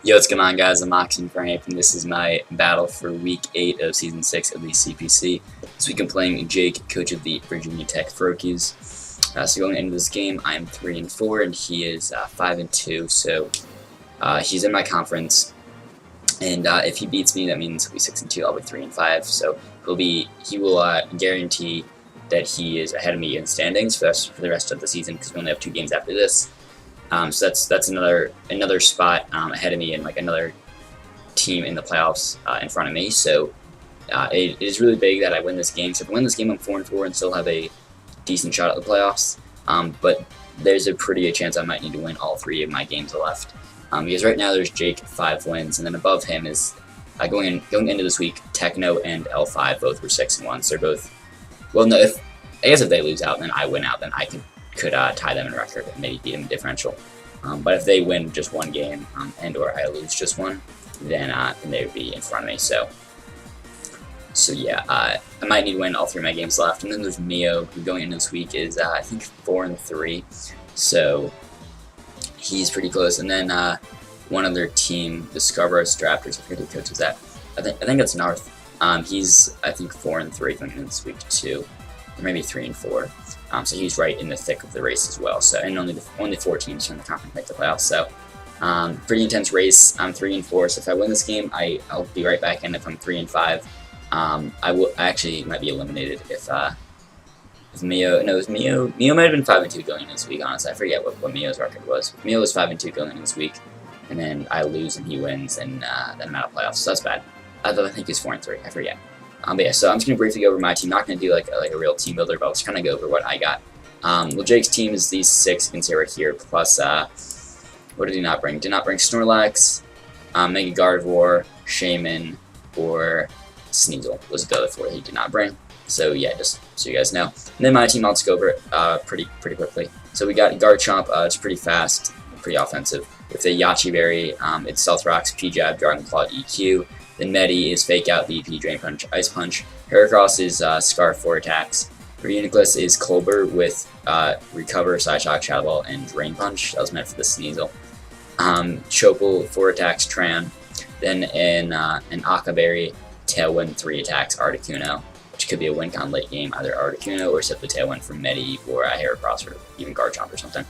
Yo, what's going on, guys? I'm Oxen Frank, and this is my battle for Week 8 of Season 6 of the CPC. This week I'm playing Jake, coach of the Virginia Tech Froakies. So going into this game, I'm 3-4, and he is 5-2. So he's in my conference, and if he beats me, that means he'll be 6-2. I'll be 3-5. So he will guarantee that he is ahead of me in standings for the rest of the season, because we only have 2 games after this. So that's another spot ahead of me and like another team in the playoffs in front of me. So it is really big that I win this game. So if I win this game, I'm 4-4 and still have a decent shot at the playoffs. But there's a pretty good chance I might need to win all 3 of my games left. Because right now there's Jake 5 wins, and then above him is going into this week, Techno and L5 both were 6-1. So they're both, well, no, I guess if they lose out, then I win out, then I could tie them in record and maybe beat them in differential. But if they win just 1 game and or I lose just 1, then they would be in front of me. So yeah, I might need to win all 3 of my games left. And then there's Mio, who going into this week is I think 4-3, so he's pretty close. And then one other team, the Scarborough Raptors, I forget who coaches that. I think it's North. He's I think 4-3 going into this week too, or maybe 3-4. So he's right in the thick of the race as well. So and only 4 teams from the conference make the playoffs. So pretty intense race. I'm 3-4. So if I win this game, I'll be right back in. If I'm 3-5, I actually might be eliminated if Mio. No, it was Mio. Mio might have been 5-2 going into this week. Honestly, I forget what Mio's record was. Mio was 5-2 going into this week, and then I lose and he wins, and then I'm out of playoffs. So that's bad. I think he's 4-3. I forget. But yeah, so I'm just going to briefly go over my team. Not going to do like a real team builder, but I'll just kind of go over what I got. Well, Jake's team is these 6 you can see right here, plus, what did he not bring? Did not bring Snorlax, Mega Gardevoir, Shaman, or Sneasel was the other 4 he did not bring. So yeah, just so you guys know. And then my team, I'll just go over it pretty quickly. So we got Garchomp, it's pretty fast, pretty offensive. With the Yachi Berry, it's Stealth Rocks, P-Jab, Dragon Claw, EQ. Then Medi is Fake Out, VP, Drain Punch, Ice Punch. Heracross is Scarf 4 attacks. Reuniclus is Colbur with Recover, Side Shock, Shadow Ball, and Drain Punch. That was meant for the Sneasel. Chopal 4 attacks, Tran. Then in Akaberry, Tailwind 3 attacks, Articuno, which could be a win con late game, either Articuno or simply Tailwind from Medi or Heracross or even Garchomp or something.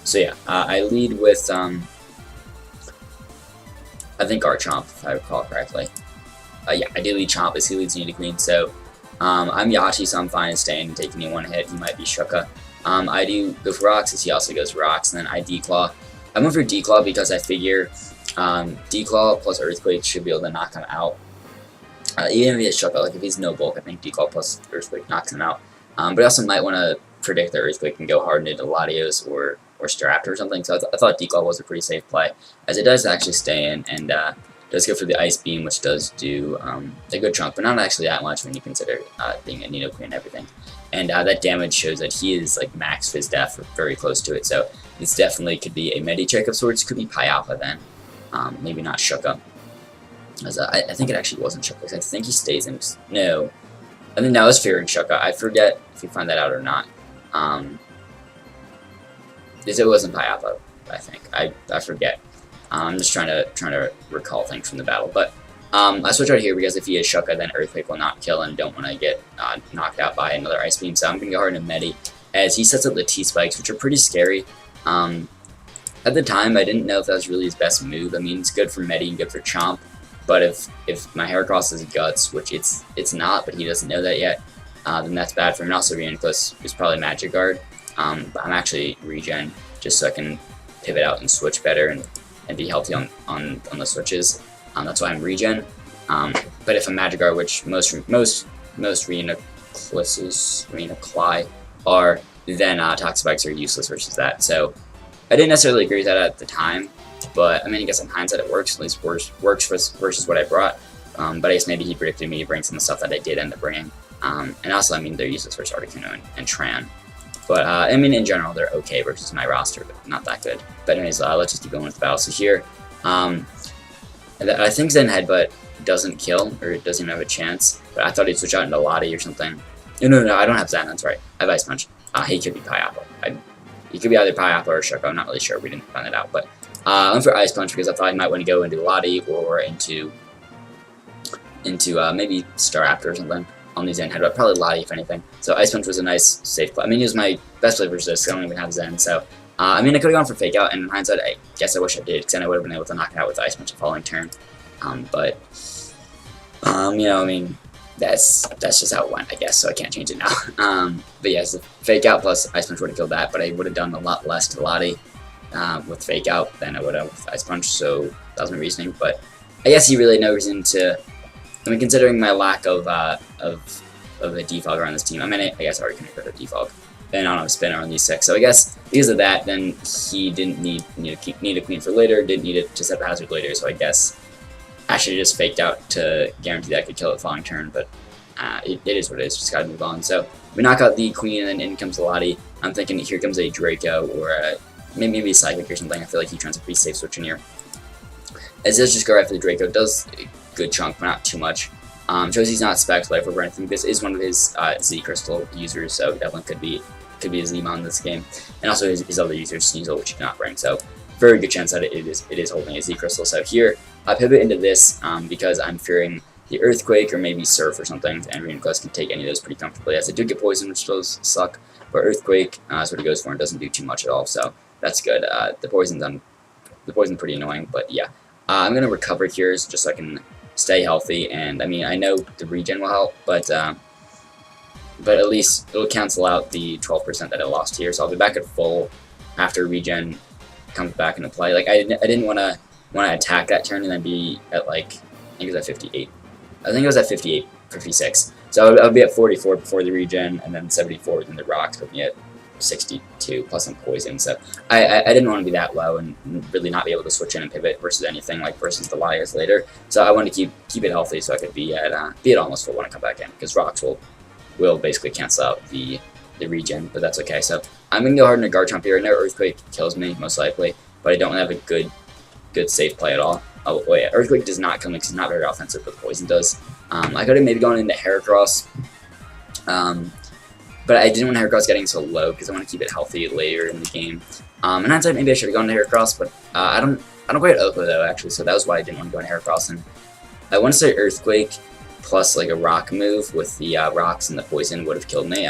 So yeah, I lead with I think Garchomp, if I recall correctly. Yeah, I do lead Chomp as he leads Nidoqueen, so I'm Yachi, so I'm fine staying and taking me 1 hit. He might be Shuka. I do go for Rocks as he also goes for Rocks, and then I Declaw. I went for Declaw because I figure Declaw plus Earthquake should be able to knock him out. Even if he has Shuka, like if he's no bulk, I think Declaw plus Earthquake knocks him out. But I also might want to predict that Earthquake can go hard into Latios or Staraptor or something, so I thought Declaw was a pretty safe play, as it does actually stay in, and does go for the Ice Beam, which does do a good chunk, but not actually that much when you consider being a Nidoqueen and everything. And that damage shows that he is like max Fizz Def, or very close to it, so this definitely could be a Medichek of sorts, could be Pyalpha then, maybe not Shuka. As I think it actually wasn't Shuka, because I think he stays in, no, I think now it's Fearing Shuka. I forget if you find that out or not. It wasn't Pyalpha, I think. I forget. I'm just trying to recall things from the battle. But I switch out here because if he is Shuka, then Earthquake will not kill and don't want to get knocked out by another Ice Beam. So I'm going to go hard into Medi as he sets up the T-Spikes, which are pretty scary. At the time, I didn't know if that was really his best move. I mean, it's good for Medi and good for Chomp. But if my Heracross is Guts, which it's not, but he doesn't know that yet, then that's bad for him. And also Reuniclus is probably Magic Guard. But I'm actually regen just so I can pivot out and switch better and be healthy on the switches. That's why I'm regen. But if I'm Magic Guard, which most Reunicli are, then Toxic Spikes are useless versus that. So I didn't necessarily agree with that at the time, but I mean, I guess in hindsight it works. At least works versus what I brought. But I guess maybe he predicted me to bring some of the stuff that I did end up bringing. And also, I mean, they're useless versus Articuno and Tran. But, I mean, in general, they're okay versus my roster, but not that good. But anyways, let's just keep going with the battle. So here, I think Zen Headbutt doesn't kill, or it doesn't even have a chance. But I thought he'd switch out into Lottie or something. No, I don't have Zen, that's right. I have Ice Punch. He could be Pyapple. He could be either Pyapple or Shuko, I'm not really sure. We didn't find it out. But I went for Ice Punch because I thought he might want to go into Lottie or into maybe Star Raptor or something on the Zen head, but probably Lottie if anything. So Ice Punch was a nice safe play. I mean, he was my best play versus this. I don't even have Zen, so I mean, I could have gone for Fake Out, and in hindsight, I guess I wish I did, because then I would have been able to knock it out with Ice Punch the following turn. But you know, I mean, that's just how it went, I guess. So I can't change it now. But yes, Fake Out plus Ice Punch would have killed that, but I would have done a lot less to Lottie with Fake Out than I would have with Ice Punch. So that was my reasoning. But I guess he really had no reason to. I mean, considering my lack of a defog on this team, I mean, I guess I already could have defog. And I don't have a spinner on these 6, so I guess because of that, then he didn't need a queen for later, didn't need it to set the hazard later, so I guess I should have just faked out to guarantee that I could kill it the following turn, but it is what it is, just gotta move on. So we knock out the queen, and then in comes the Lottie. I'm thinking here comes a Draco, or maybe a Psychic or something. I feel like he turns a pretty safe switch in here. As does just go right for the Draco, does a good chunk, but not too much. Shows he's not Specs Life or anything. This is one of his Z Crystal users, so definitely could be a Z-Mon in this game. And also his other users, Sneasel, which he cannot bring. So very good chance that it is holding a Z Crystal. So here I pivot into this because I'm fearing the Earthquake or maybe Surf or something. And Arena Quest can take any of those pretty comfortably. As I do get Poison, which does suck, but Earthquake is what it goes for and doesn't do too much at all. So that's good. The Poison's pretty annoying, but yeah. I'm gonna recover here just so I can stay healthy, and I mean, I know the regen will help, but at least it'll cancel out the 12% that I lost here, so I'll be back at full after regen comes back into play. Like, I didn't want to attack that turn and then be at, like, I think it was at 58. I think it was at 58, 56. So I'll be at 44 before the regen, and then 74 within the rocks, put me at 62 plus some poison. So I didn't want to be that low and really not be able to switch in and pivot versus anything like versus the Liars later. So I wanted to keep it healthy so I could be at almost full when I come back in, because rocks will basically cancel out the regen, but that's okay. So I'm gonna go hard in a Garchomp here. I know Earthquake kills me most likely, but I don't have a good safe play at all. Oh yeah, Earthquake does not kill me because he's not very offensive, but Poison does. I could have maybe gone into Heracross. But I didn't want Heracross getting so low because I want to keep it healthy later in the game. And hindsight, maybe I should have gone to Heracross, but I don't quite Oko though actually, so that was why I didn't want to go into Heracross. And I want to say Earthquake plus like a rock move with the rocks and the poison would have killed me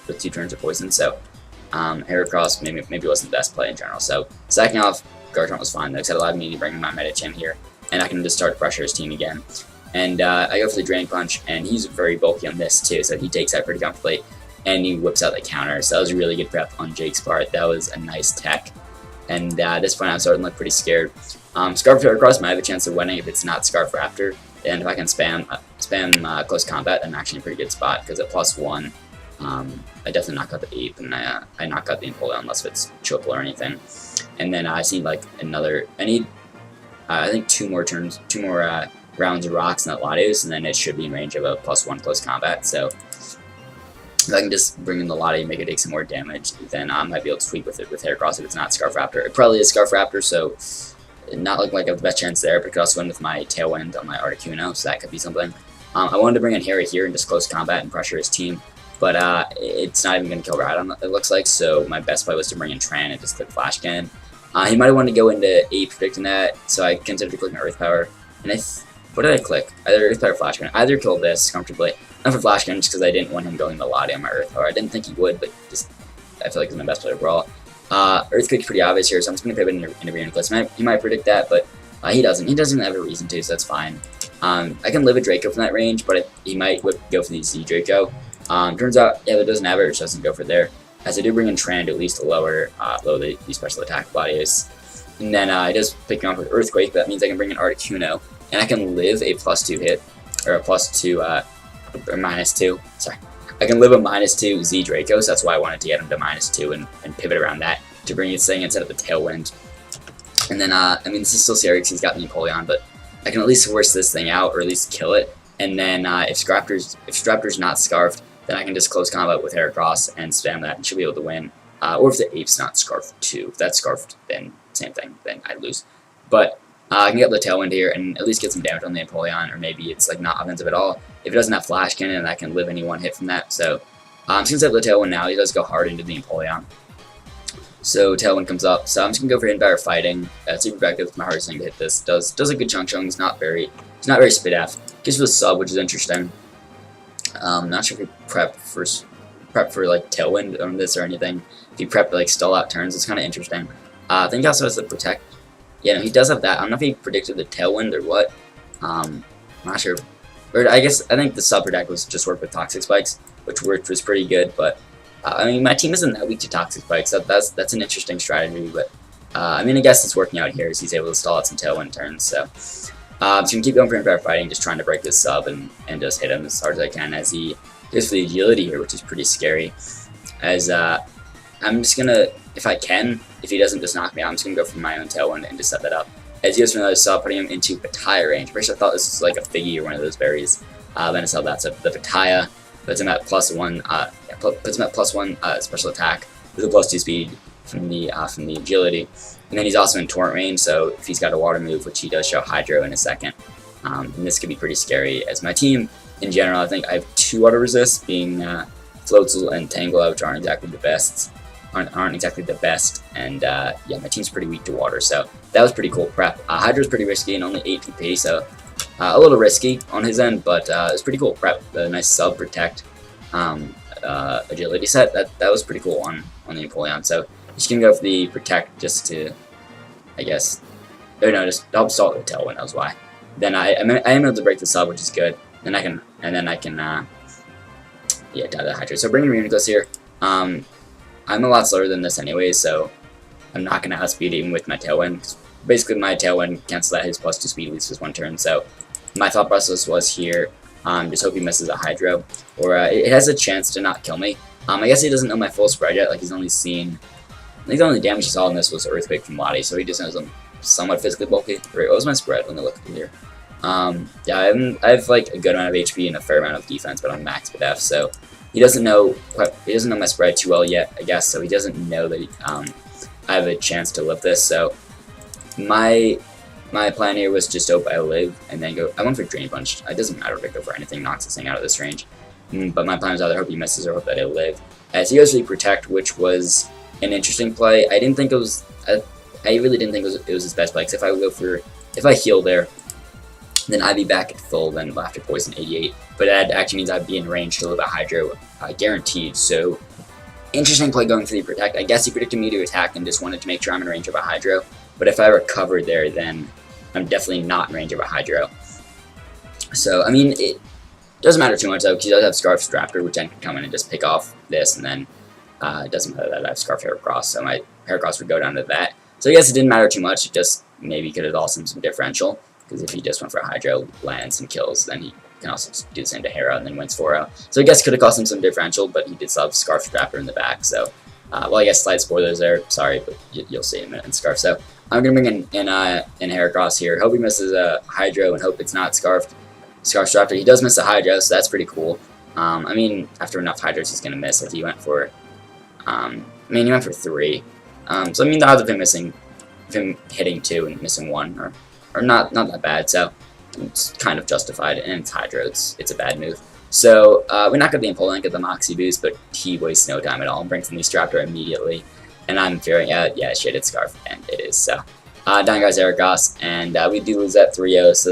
with 2 turns of poison. So Heracross maybe wasn't the best play in general. So sacking off Garchomp was fine though, because it allowed me to bring my Medicham here, and I can just start to pressure his team again. And I go for the Drain Punch, and he's very bulky on this too, so he takes that pretty comfortably. And he whips out the counter, so that was a really good prep on Jake's part. That was a nice tech, and at this point I'm starting to look pretty scared. Scarf Heracross might have a chance of winning if it's not Scarf Raptor, and if I can spam close combat, I'm actually in a pretty good spot, because at +1, I definitely knock out the Ape, and I knock out the Empoleon unless it's triple or anything. And then I see like I need I think 2 more rounds of rocks in that Latios, and then it should be in range of a +1 close combat. So if I can just bring in the Lottie and make it take some more damage, then I might be able to sweep with it with Heracross if it's not Scarf Raptor. It probably is Scarf Raptor, so not looking like I have the best chance there, but I could also win with my Tailwind on my Articuno, so that could be something. I wanted to bring in Harry here and just close combat and pressure his team, but it's not even going to kill Radon, it looks like, so my best play was to bring in Tran and just click Flash Cannon. He might have wanted to go into Ape predicting that, so I considered clicking Earth Power, and what did I click? Either Earth Power or Flash Cannon. Either kill this comfortably. Not for Flash Cannon, just because I didn't want him going to Lottie on my Earth Power. I didn't think he would, but just I feel like he's my best player overall. Earthquake's pretty obvious here, so I'm just going to pivot into Arena Quest. He might predict that, but he doesn't. He doesn't have a reason to, so that's fine. I can live a Draco from that range, but he might go for the Z Draco. Turns out, yeah, that doesn't have it, which doesn't go for there. As I do bring in Tran to at least lower the special attack bodies. And then he does pick me off with Earthquake, but that means I can bring in Articuno, and I can live a +2 hit, or a +2, or -2, sorry. I can live a -2 Z Draco, so that's why I wanted to get him to -2 and pivot around that to bring his thing instead of the Tailwind. And then, I mean, this is still scary because he's got the Empoleon, but I can at least force this thing out, or at least kill it. And then if Scraptor's not Scarfed, then I can just close combat with Heracross and spam that and should be able to win. Or if the Ape's not Scarfed too. If that's Scarfed, then same thing, then I lose. But I can get the Tailwind here and at least get some damage on the Empoleon, or maybe it's like not offensive at all. If it doesn't have Flash Cannon, I can live any one hit from that. So since I have the Tailwind now, he does go hard into the Empoleon. So tailwind comes up. So I'm just gonna go for hidden power fighting. Super effective. My hardest thing to hit this. Does a good chunk. He's not very spit af. Gives you a sub, which is interesting. Not sure if he prep for like tailwind on this or anything. If he prep like stall out turns, it's kind of interesting. I think he also has the protect. Yeah, no, he does have that. I don't know if he predicted the tailwind or what. I'm not sure. Or I think the sub protect was just work with toxic spikes, which was pretty good. But I mean, my team isn't that weak to toxic spikes. That's an interesting strategy. But I mean, I guess it's working out here as he's able to stall out some tailwind turns. So I'm just gonna keep going for impair fighting, just trying to break this sub and just hit him as hard as I can as he goes for the agility here, which is pretty scary. As I'm just gonna, if I can, if he doesn't just knock me out, I'm just gonna go for my own tailwind and just set that up. As he goes for another sub, putting him into Pataya range. First I thought this was like a Figgy or one of those berries. Then I saw that, so the Pataya puts him at +1, special attack with a +2 speed from the agility. And then he's also in Torrent range, so if he's got a water move, which he does show Hydro in a second, and this could be pretty scary. As my team, in general, I think I have 2 auto resists, being Floatzel and Tangle, which aren't exactly the best. And yeah, my team's pretty weak to water, so that was pretty cool prep. Hydro's pretty risky and only 8 PP, so a little risky on his end, but it was pretty cool prep. The nice sub protect agility set, that was pretty cool on the Napoleon. So just gonna go for the protect just to, I guess, or no, just help stall the tailwind. That was why. Then I am able to break the sub, which is good. Then I can yeah, die the Hydra. So bringing Reuniclus here. I'm a lot slower than this anyway, so I'm not going to outspeed even with my tailwind. Basically, my tailwind cancels out his +2 speed at least for 1 turn, so my thought process was here, just hope he misses a Hydro, or it has a chance to not kill me. I guess he doesn't know my full spread yet, like he's only seen, I think the only damage he saw in this was Earthquake from Lottie, so he just knows I'm somewhat physically bulky. Right, what was my spread? Let me look here. Yeah, I have like a good amount of HP and a fair amount of defense, but I'm max def, so he doesn't know my spread too well yet, I guess. So he doesn't know that I have a chance to live this. So my plan here was just hope I live and then go. I went for Drain Punch. It doesn't matter if I go for anything, knocks this thing out of this range. But my plan was either hope he misses or hope that I live. As he goes for the Protect, which was an interesting play. I didn't think it was. I really didn't think it was his best play. Because if I heal there, then I'd be back at full, then after Poison 88. But that actually means I'd be in range to live a Hydro, guaranteed. So, interesting play going for the Protect. I guess he predicted me to attack and just wanted to make sure I'm in range of a Hydro. But if I recover there, then I'm definitely not in range of a Hydro. So, I mean, it doesn't matter too much, though, because he does have Scarf Raptor, which I can come in and just pick off this, and then it doesn't matter that I have Scarf Heracross, so my Heracross would go down to that. So, I guess it didn't matter too much. It just maybe could have also some differential. Because if he just went for a Hydro, lands, and kills, then he can also do the same to Hera and then wins 4-0. So I guess it could have cost him some differential, but he did still have Scarf Trapper in the back. So, well, I guess slight spoilers there. Sorry, but you'll see in a minute in Scarf. So I'm going to bring in Heracross here. Hope he misses a Hydro and hope it's not Scarf Trapper. He does miss a Hydro, so that's pretty cool. I mean, after enough Hydros, he's going to miss. Like he went for, he went for 3. So I mean, the odds of him hitting 2 and missing 1 are not that bad, so it's kind of justified, and it's Hydro, it's a bad move. So, we're not going to be in Poland, get the Moxie boost, but he wastes no time at all and brings in the Raptor immediately, and I'm fearing, yeah, shit, it's Scarf, and it is, so. Down goes Eragos, and we do lose that 3-0, so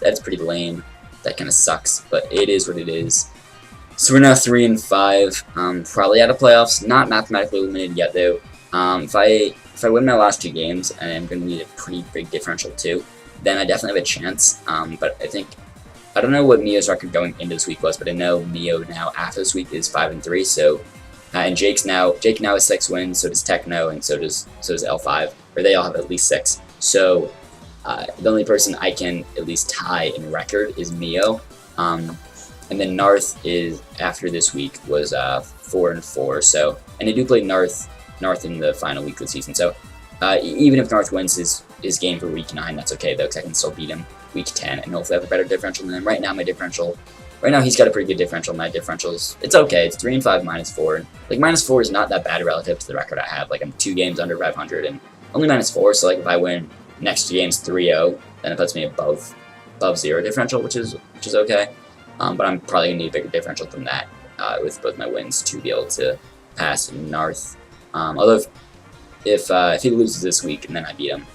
that's pretty lame. That kind of sucks, but it is what it is. So we're now 3-5, probably out of playoffs, not mathematically eliminated yet, though. If I win my last 2 games, and I'm going to need a pretty big differential too, then I definitely have a chance. But I don't know what Mio's record going into this week was, but I know Mio now after this week is 5-3. So, and Jake now has 6 wins. So does Techno, and so does L5, or they all have at least 6. So the only person I can at least tie in record is Mio. And then Narth is after this week was 4-4. So, and I do play Narth in the final week of the season. So even if Narth wins his game for week 9, that's okay though, because I can still beat him week 10 and hopefully have a better differential than him. Right now he's got a pretty good differential. My differential's, it's okay. It's 3-5 -4. Like -4 is not that bad relative to the record I have. Like I'm 2 games under 500 and only -4. So like if I win next 2 games 3-0, then it puts me above 0 differential, which is okay. But I'm probably gonna need a bigger differential than that with both my wins to be able to pass Narth. Although if he loses this week and then I beat him,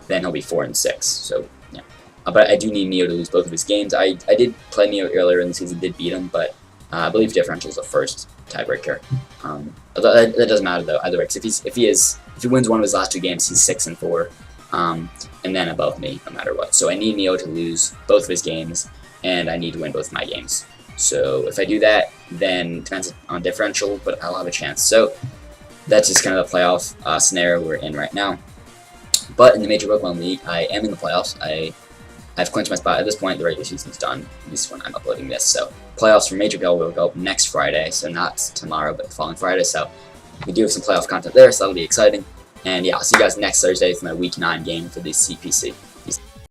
then he'll be 4-6. So yeah, but I do need Neo to lose both of his games. I did play Neo earlier in the season, did beat him, but I believe differential is the first tiebreaker. That doesn't matter though either way. Because if he wins one of his last 2 games, he's 6-4, and then above me no matter what. So I need Neo to lose both of his games, and I need to win both of my games. So if I do that, then it depends on differential, but I'll have a chance. So that's just kind of the playoff scenario we're in right now. But in the Major Pokemon League, I am in the playoffs. I've clinched my spot. At this point, the regular season's done, at least when I'm uploading this. So playoffs for Major Pokemon will go up next Friday, so not tomorrow, but the following Friday. So we do have some playoff content there, so that'll be exciting. And yeah, I'll see you guys next Thursday for my Week 9 game for the CPC.